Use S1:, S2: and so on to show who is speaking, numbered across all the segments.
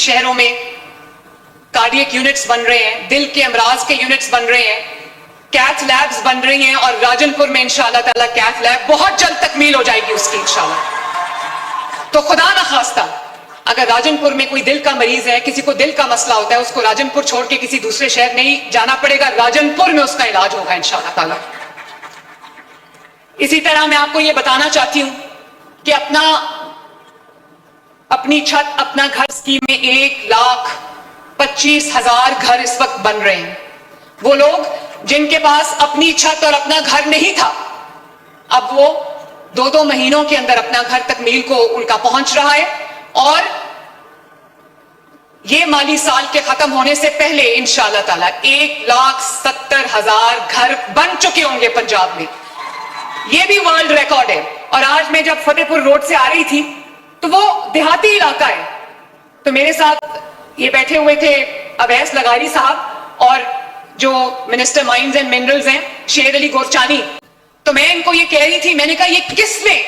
S1: شہروں میں cardiac units بن رہے ہیں, دل کے امراض کے یونٹس بن رہے ہیں, کیتھ لیبز بن رہی ہیں, اور راجن پور میں انشاءاللہ تعالیٰ کیتھ لیب بہت جلد تکمیل ہو جائے گی اس کی انشاءاللہ. تو خدا نخواستہ اگر راجن پور میں کوئی دل کا مریض ہے, کسی کو دل کا مسئلہ ہوتا ہے, اس کو راجن پور چھوڑ کے کسی دوسرے شہر نہیں جانا پڑے گا, راجن پور میں اس کا علاج ہوگا انشاءاللہ تعالیٰ. اسی طرح میں آپ کو یہ بتانا چاہتی ہوں کہ اپنی چھت اپنا گھر اسکیم میں 1,25,000 گھر اس وقت بن رہے ہیں. وہ لوگ جن کے پاس اپنی چھت اور اپنا گھر نہیں تھا, اب وہ 2 مہینوں کے اندر اپنا گھر تکمیل کو ان کا پہنچ رہا ہے, اور یہ مالی سال کے ختم ہونے سے پہلے انشاءاللہ تعالیٰ 1,70,000 گھر بن چکے ہوں گے پنجاب میں. یہ بھی ورلڈ ریکارڈ ہے. اور آج میں جب فتح پور روڈ سے آ رہی تھی تو وہ دیہاتی علاقہ ہے, تو میرے ساتھ یہ بیٹھے ہوئے تھے اویس لغاری صاحب اور جو منسٹر مائنز اینڈ منرلز ہیں شیر علی گورچانی. تو میں ان کو یہ کہہ رہی تھی, میں نے کہا یہ کس نے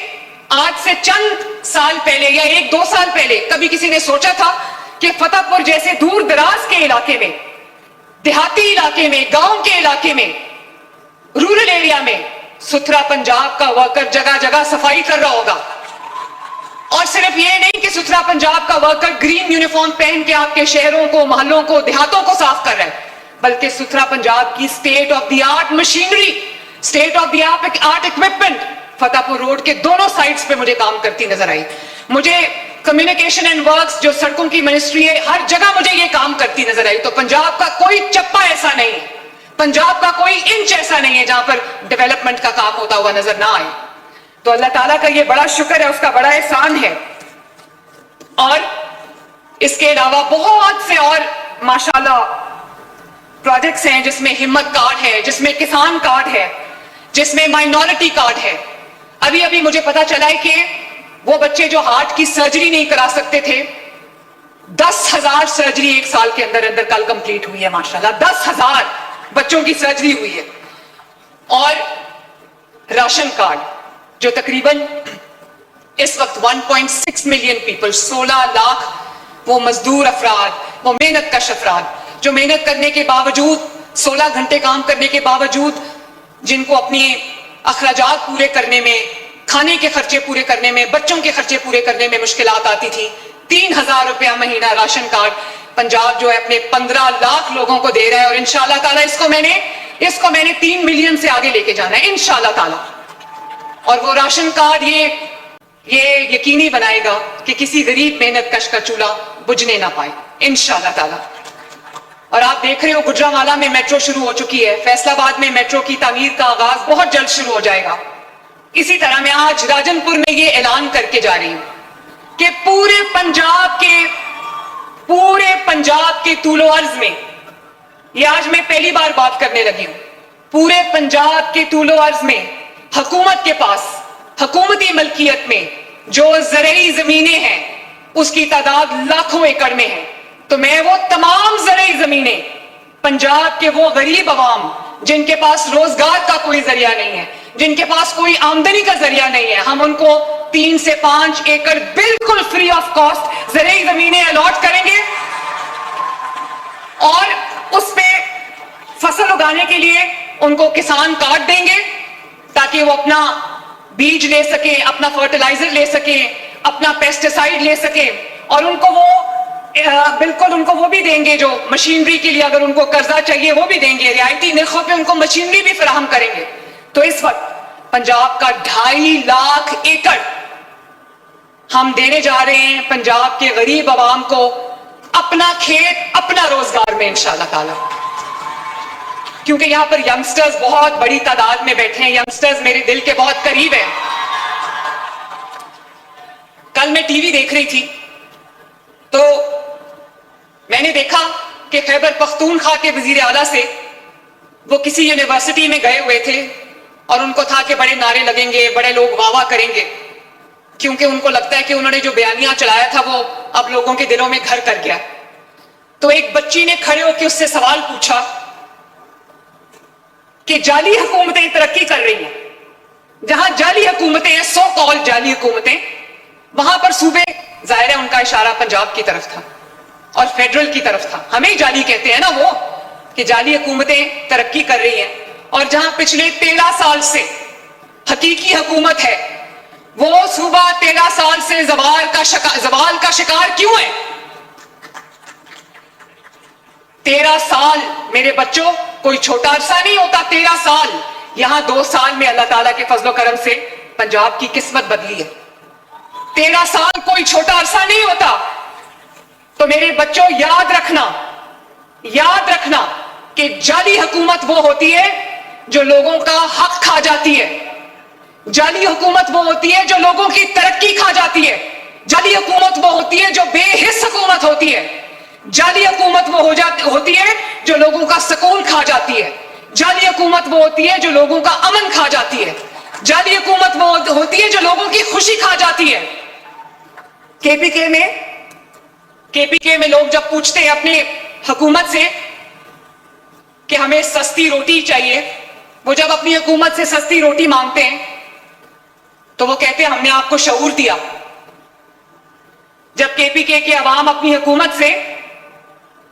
S1: آج سے چند سال پہلے یا 1-2 سال پہلے کبھی کسی نے سوچا تھا کہ فتح پور جیسے دور دراز کے علاقے میں, دیہاتی علاقے میں, گاؤں کے علاقے میں, رورل ایریا میں ستھرا پنجاب کا ورکر جگہ جگہ صفائی کر رہا ہوگا. اور صرف یہ نہیں کہ ستھرا پنجاب کا ورکر گرین یونیفارم پہن کے آپ کے شہروں کو, محلوں کو, دیہاتوں کو صاف کر رہا ہے, بلکہ ستھرا پنجاب کی state of the art machinery, state of the art equipment Fatehpur road کے دونوں سائٹس پہ مجھے کام کرتی نظر آئی. مجھے کمیونیکیشن اینڈ ورکس جو سڑکوں کی منسٹری ہے, ہر جگہ مجھے یہ کام کرتی نظر آئی. تو پنجاب کا کوئی چپا ایسا نہیں ہے, پنجاب کا کوئی انچ ایسا نہیں ہے جہاں پر ڈیولپمنٹ کا کام ہوتا ہوا نظر نہ آئے. تو اللہ تعالیٰ کا یہ بڑا شکر ہے, اس کا بڑا احسان ہے. اور اس کے علاوہ بہت سے اور ماشاءاللہ پروجیکٹس ہیں جس میں ہمت کارڈ ہے, جس میں کسان کارڈ ہے, جس میں مائنورٹی کارڈ ہے. ابھی مجھے پتا چلا ہے کہ وہ بچے جو ہارٹ کی سرجری نہیں کرا سکتے تھے, 10,000 سرجری 1 سال کے اندر اندر کل کمپلیٹ ہوئی ہے ماشاءاللہ. 10,000 بچوں کی سرجری ہوئی ہے. اور راشن کارڈ جو تقریباً اس وقت 1.6 ملین پیپل, 16 لاکھ وہ مزدور افراد, وہ محنت کش افراد جو محنت کرنے کے باوجود, 16 گھنٹے کام کرنے کے باوجود, جن کو اپنی اخراجات پورے کرنے میں, کھانے کے خرچے پورے کرنے میں, بچوں کے خرچے پورے کرنے میں مشکلات آتی تھی. 3,000 روپیہ مہینہ راشن کارڈ پنجاب جو ہے اپنے 15 لاکھ لوگوں کو دے رہا ہے. اور انشاءاللہ تعالیٰ اس کو میں نے 3 ملین سے آگے لے کے جانا ہے انشاءاللہ تعالیٰ. اور وہ راشن کارڈ یہ یقینی بنائے گا کہ کسی غریب محنت کش کا چولہا بجھنے نہ پائے انشاءاللہ تعالیٰ. اور آپ دیکھ رہے ہو گجرانوالہ میں میٹرو شروع ہو چکی ہے, فیصل آباد میں میٹرو کی تعمیر کا آغاز بہت جلد شروع ہو جائے گا. اسی طرح میں آج راجن پور میں یہ اعلان کر کے جا رہی ہوں کہ پورے پنجاب کے طول و عرض میں, یہ آج میں پہلی بار بات کرنے لگی ہوں, پورے پنجاب کے طول و عرض میں حکومت کے پاس حکومتی ملکیت میں جو زرعی زمینیں ہیں اس کی تعداد لاکھوں ایکڑ میں ہے. تو میں وہ تمام زرعی زمینیں پنجاب کے وہ غریب عوام جن کے پاس روزگار کا کوئی ذریعہ نہیں ہے, جن کے پاس کوئی آمدنی کا ذریعہ نہیں ہے, ہم ان کو 3 سے 5 ایکڑ بالکل فری آف کاسٹ زرعی زمینیں الاٹ کریں گے. اور اس پہ فصل اگانے کے لیے ان کو کسان کارڈ دیں گے تاکہ وہ اپنا بیج لے سکیں, اپنا فرٹیلائزر لے سکیں, اپنا پیسٹیسائیڈ لے سکیں. اور ان کو وہ بھی دیں گے جو مشینری کے لیے اگر ان کو قرضہ چاہیے وہ بھی دیں گے, رعایتی نرخوں پہ ان کو مشینری بھی فراہم کریں گے. تو اس وقت پنجاب کا 2.5 لاکھ ایکڑ ہم دینے جا رہے ہیں پنجاب کے غریب عوام کو, اپنا کھیت اپنا روزگار میں انشاءاللہ تعالی. کیونکہ یہاں پر ینگسٹرز بہت بڑی تعداد میں بیٹھے ہیں, ینگسٹرز میرے دل کے بہت قریب ہیں. کل میں ٹی وی دیکھ رہی تھی تو میں نے دیکھا کہ خیبر پختونخوا کے وزیر اعلیٰ سے وہ کسی یونیورسٹی میں گئے ہوئے تھے اور ان کو تھا کہ بڑے نعرے لگیں گے, بڑے لوگ واہ واہ کریں گے, کیونکہ ان کو لگتا ہے کہ انہوں نے جو بیانیہ چلایا تھا وہ اب لوگوں کے دلوں میں گھر کر گیا. تو ایک بچی نے کھڑے ہو کے اس سے سوال پوچھا کہ جعلی حکومتیں ترقی کر رہی ہیں, جہاں جعلی حکومتیں ہیں, سو کال جعلی حکومتیں, وہاں پر صوبے, ظاہر ہے ان کا اشارہ پنجاب کی طرف تھا, اور فیڈرل کی طرف تھا. ہمیں جعلی کہتے ہیں نا وہ, کہ جعلی حکومتیں ترقی کر رہی ہیں, اور جہاں پچھلے 13 سال سے حقیقی حکومت ہے, وہ صوبہ 13 سال سے زوال کا شکار کیوں ہے؟ 13 سال میرے بچوں کوئی چھوٹا عرصہ نہیں ہوتا. 13 سال, یہاں 2 سال میں اللہ تعالیٰ کے فضل و کرم سے پنجاب کی قسمت بدلی ہے. 13 سال کوئی چھوٹا عرصہ نہیں ہوتا. تو میرے بچوں یاد رکھنا کہ جعلی حکومت وہ ہوتی ہے جو لوگوں کا حق کھا جاتی ہے. جعلی حکومت وہ ہوتی ہے جو لوگوں کی ترقی کھا جاتی ہے. جعلی حکومت وہ ہوتی ہے جو بے حس حکومت ہوتی ہے. جعلی حکومت وہ ہوتی ہے جو لوگوں کا سکون کھا جاتی ہے. جعلی حکومت وہ ہوتی ہے جو لوگوں کا امن کھا جاتی ہے. جعلی حکومت وہ ہوتی ہے جو لوگوں کی خوشی کھا جاتی ہے. کے پی کے میں لوگ جب پوچھتے ہیں اپنے حکومت سے کہ ہمیں سستی روٹی چاہیے, وہ جب اپنی حکومت سے سستی روٹی مانگتے ہیں تو وہ کہتے ہیں ہم نے آپ کو شعور دیا. جب کے پی کے عوام اپنی حکومت سے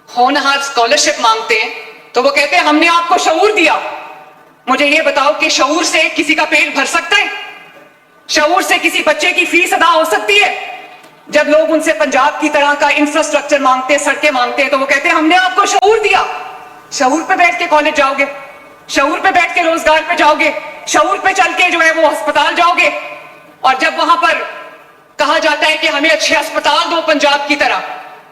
S1: ہونہار اسکالرشپ مانگتے ہیں تو وہ کہتے ہیں ہم نے آپ کو شعور دیا. مجھے یہ بتاؤ کہ شعور سے کسی کا پیٹ بھر سکتا ہے؟ شعور سے کسی بچے کی فیس ادا ہو سکتی ہے؟ جب لوگ ان سے پنجاب کی طرح کا انفراسٹرکچر مانگتے ہیں, سڑکیں مانگتے ہیں, تو وہ کہتے ہیں ہم نے آپ کو شعور دیا. شعور پہ بیٹھ کے کالج جاؤ گے, شعور پہ بیٹھ کے روزگار پہ جاؤ گے, شعور پہ چل کے جو ہے وہ ہسپتال جاؤ گے. اور جب وہاں پر کہا جاتا ہے کہ ہمیں اچھے ہسپتال دو پنجاب کی طرح,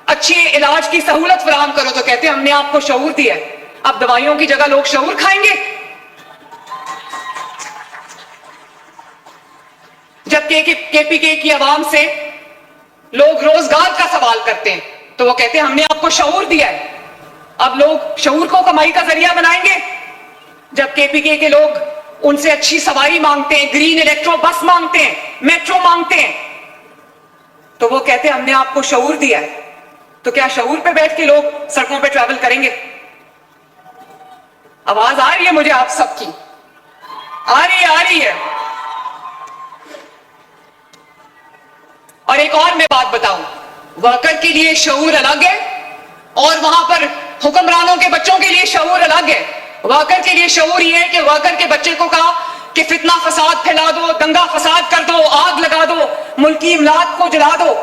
S1: اچھے علاج کی سہولت فراہم کرو, تو کہتے ہیں ہم نے آپ کو شعور دیا ہے. اب دوائیوں کی جگہ لوگ شعور کھائیں گے. جب کے پی کے کی عوام سے لوگ روزگار کا سوال کرتے ہیں تو وہ کہتے ہیں ہم نے آپ کو شعور دیا ہے. اب لوگ شعور کو کمائی کا ذریعہ بنائیں گے. جب کے پی کے لوگ ان سے اچھی سواری مانگتے ہیں, گرین الیکٹرو بس مانگتے ہیں, میٹرو مانگتے ہیں, تو وہ کہتے ہیں ہم نے آپ کو شعور دیا ہے. تو کیا شعور پہ بیٹھ کے لوگ سڑکوں پہ ٹریول کریں گے؟ آواز آ رہی ہے مجھے آپ سب کی؟ آ رہی ہے. اور ایک اور میں بات بتاؤں, ورکر کے لیے شعور الگ ہے اور وہاں پر حکمرانوں کے بچوں کے لیے شعور الگ ہے. ورکر کے لیے شعور یہ ہے کہ ورکر کے بچے کو کہا کہ فتنہ فساد پھیلا دو, دنگا فساد کر دو, آگ لگا دو, ملکی املاک کو جلا دو,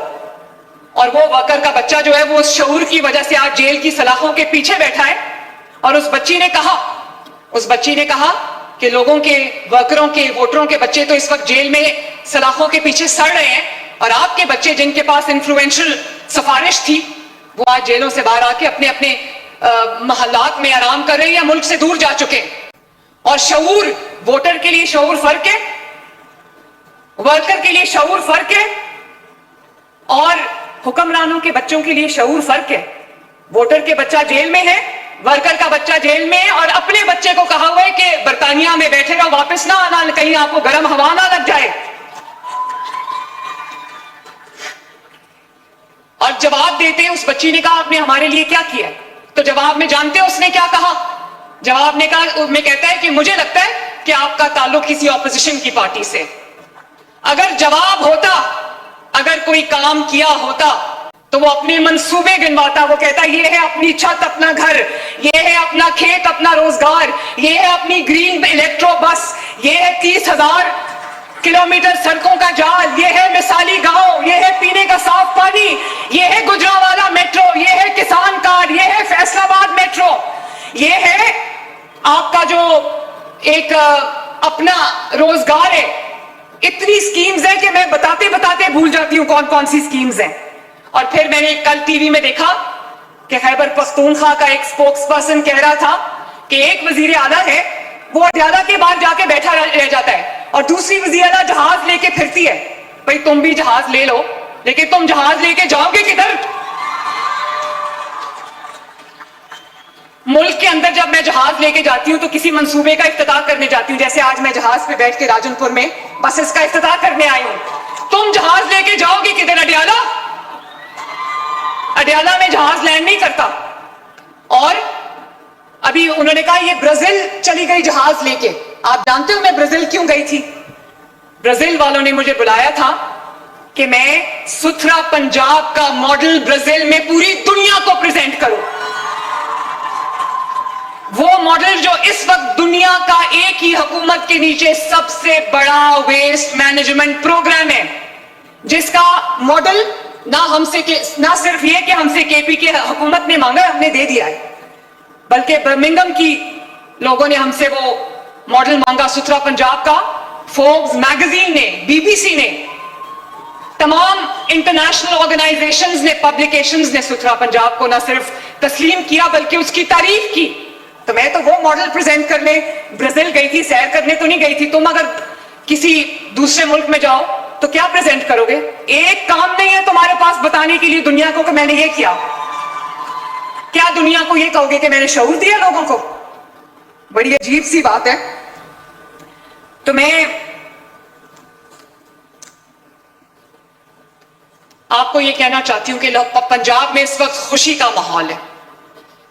S1: اور وہ ورکر کا بچہ جو ہے وہ اس شعور کی وجہ سے آج جیل کی سلاخوں کے پیچھے بیٹھا ہے. اور اس بچی نے کہا کہ لوگوں کے, ورکروں کے, ووٹروں کے بچے تو اس وقت جیل میں سلاخوں کے پیچھے سڑ رہے ہیں, اور آپ کے بچے جن کے پاس انفلوئنشل سفارش تھی وہ آج جیلوں سے باہر آ کے اپنے اپنے محلات میں آرام کر رہے ہیں یا ملک سے دور جا چکے. اور شعور, ووٹر کے لیے شعور فرق ہے, ورکر کے لیے شعور فرق ہے, اور حکمرانوں کے بچوں کے لیے شعور فرق ہے. ووٹر کے بچہ جیل میں ہے, ورکر کا بچہ جیل میں ہے, اور اپنے بچے کو کہا ہوا ہے کہ برطانیہ میں بیٹھے رہو, واپس نہ آنا, کہیں آپ کو گرم ہوا نہ لگ جائے. اور جواب دیتے اس بچی نے کہا آپ نے ہمارے لیے کیا کیا؟ تو جواب میں جانتے اس نے کیا کہا؟ جواب میں کہتا ہے کہ مجھے لگتا ہے کہ آپ کا تعلق کسی اپوزیشن کی پارٹی سے. اگر جواب ہوتا, اگر کوئی کام کیا ہوتا تو وہ اپنے منصوبے گنواتا. وہ کہتا یہ ہے اپنی چھت اپنا گھر, یہ ہے اپنا کھیت اپنا روزگار, یہ ہے اپنی گرین الیکٹرو بس, یہ ہے 30,000 کلومیٹر سڑکوں کا جال, یہ ہے مثالی گاؤں, یہ ہے پینے کا صاف پانی, یہ ہے گجرانوالہ میٹرو, یہ ہے کسان کار, یہ ہے فیصل آباد میٹرو, یہ ہے آپ کا جو ایک اپنا روزگار ہے. اتنی سکیمز ہیں کہ میں بتاتے بتاتے بھول جاتی ہوں کون کون سی سکیمز ہیں. اور پھر میں نے کل ٹی وی میں دیکھا کہ خیبر پختونخوا کا ایک سپوکس پرسن کہہ رہا تھا کہ ایک وزیر اعلیٰ ہے وہ اڈیالہ کے باہر جا کے بیٹھا رہ جاتا ہے, اور دوسری وزیر اعلیٰ جہاز لے کے پھرتی ہے. بھئی تم بھی جہاز لے لو, لیکن تم جہاز لے کے جاؤ گے کدھر؟ ملک کے اندر جب میں جہاز لے کے جاتی ہوں تو کسی منصوبے کا افتتاح کرنے جاتی ہوں, جیسے آج میں جہاز پہ بیٹھ کے راجن پور میں بسز کا افتتاح کرنے آئی ہوں. تم جہاز لے کے جاؤ گے کدھر؟ اڈیالہ. اڈیالہ میں جہاز لینڈ نہیں کرتا. اور ابھی انہوں نے کہا یہ برازیل چلی گئی جہاز لے کے. آپ جانتے ہو میں برازیل کیوں گئی تھی؟ برازیل والوں نے مجھے بلایا تھا کہ میں ستھرا پنجاب کا ماڈل برازیل میں پوری دنیا کرو. وہ ماڈل جو اس وقت دنیا کا ایک ہی حکومت کے نیچے سب سے بڑا ویسٹ مینجمنٹ پروگرام ہے, جس کا ماڈل نہ صرف یہ کہ ہم سے کے پی کے حکومت نے مانگا, ہم نے دے دیا ہے, بلکہ برمنگم کی لوگوں نے ہم سے وہ ماڈل مانگا ستھرا پنجاب کا. فوربس میگزین نے, بی بی سی نے, تمام انٹرنیشنل آرگنائزیشنز نے, پبلیکیشنز نے ستھرا پنجاب کو نہ صرف تسلیم کیا بلکہ اس کی تعریف کی. تو میں تو وہ ماڈل پریزنٹ کرنے برازیل گئی تھی, سیر کرنے تو نہیں گئی تھی. تم اگر کسی دوسرے ملک میں جاؤ تو کیا پریزنٹ کرو گے؟ ایک کام نہیں ہے تمہارے پاس بتانے کے لیے دنیا کو کہ میں نے یہ کیا. کیا دنیا کو یہ کہو گے کہ میں نے شعور دیا لوگوں کو؟ بڑی عجیب سی بات ہے. تو میں آپ کو یہ کہنا چاہتی ہوں کہ پنجاب میں اس وقت خوشی کا ماحول ہے.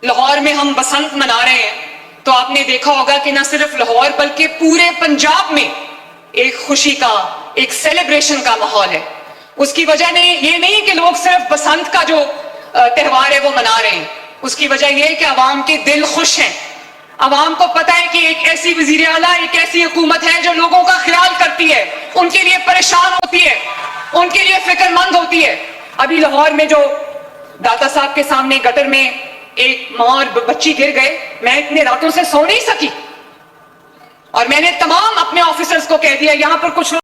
S1: لاہور میں ہم بسنت منا رہے ہیں تو آپ نے دیکھا ہوگا کہ نہ صرف لاہور بلکہ پورے پنجاب میں ایک خوشی کا, ایک سیلیبریشن کا ماحول ہے. اس کی وجہ یہ نہیں کہ لوگ صرف بسنت کا جو تہوار ہے وہ منا رہے ہیں, اس کی وجہ یہ ہے کہ عوام کے دل خوش ہیں. عوام کو پتا ہے کہ ایک ایسی وزیر اعلیٰ, ایک ایسی حکومت ہے جو لوگوں کا خیال کرتی ہے, ان کے لیے پریشان ہوتی ہے, ان کے لیے فکر مند ہوتی ہے. ابھی لاہور میں جو داتا صاحب کے سامنے گٹر میں ایک ماں اور بچی گر گئے, میں اتنے راتوں سے سو نہیں سکی, اور میں نے تمام اپنے آفیسرز کو کہہ دیا, یہاں پر کچھ